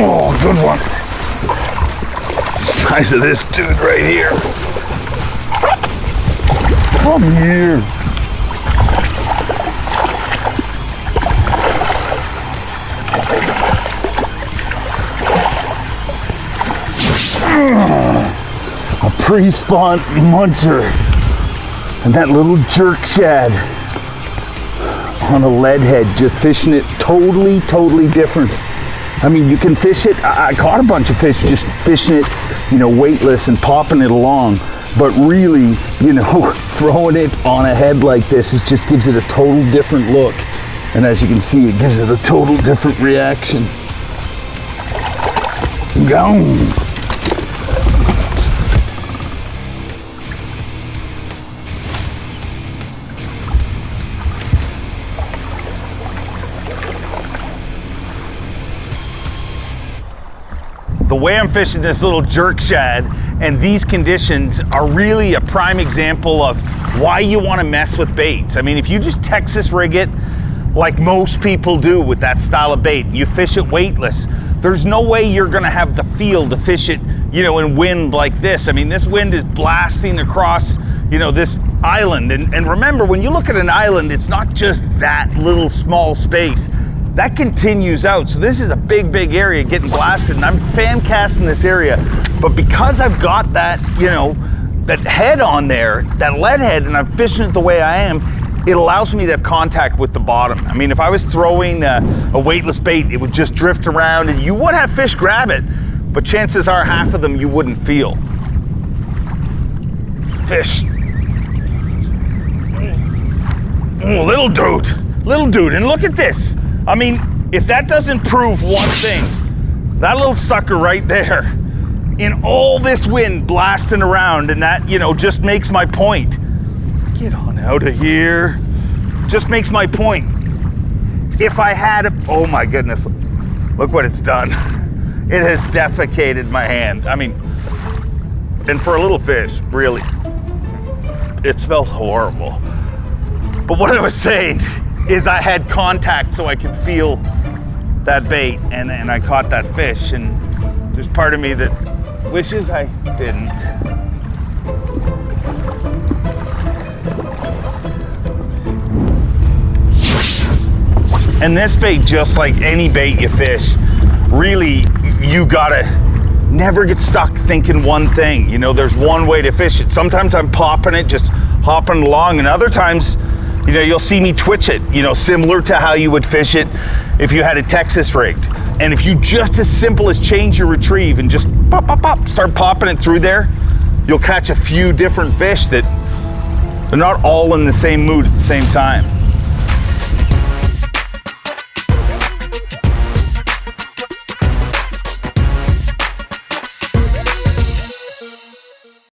Oh, good one. Size of this dude right here. Come here. A pre-spawn muncher. And that little jerk shad on a lead head, just fishing it totally different. I mean, you can fish it. I caught a bunch of fish just fishing it, weightless and popping it along. But really, throwing it on a head like this, it just gives it a total different look. And as you can see, it gives it a total different reaction. Gone. The way I'm fishing this little jerk shad and these conditions are really a prime example of why you want to mess with baits. I mean, if you just Texas rig it like most people do with that style of bait, you fish it weightless, there's no way you're going to have the feel to fish it, in wind like this. I mean, this wind is blasting across, this island. And remember, when you look at an island, it's not just that little small space. That continues out. So this is a big area getting blasted, and I'm fan casting this area. But because I've got that, that head on there, that lead head, and I'm fishing it the way I am, it allows me to have contact with the bottom. I mean, if I was throwing a weightless bait, it would just drift around and you would have fish grab it, but chances are half of them you wouldn't feel. Fish. Oh, little dude, and look at this. I mean, if that doesn't prove one thing, that little sucker right there, in all this wind blasting around, and that, just makes my point. Get on out of here. Just makes my point. If I had oh my goodness, look what it's done. It has defecated my hand. I mean, and for a little fish, really, it smells horrible. But what I was saying is I had contact so I could feel that bait, and I caught that fish, and there's part of me that wishes I didn't. And this bait, just like any bait you fish, really, you gotta never get stuck thinking one thing. There's one way to fish it. Sometimes I'm popping it, just hopping along, and other times, you'll see me twitch it, similar to how you would fish it if you had a Texas rigged. And if you just as simple as change your retrieve and just pop, start popping it through there, you'll catch a few different fish that they're not all in the same mood at the same time.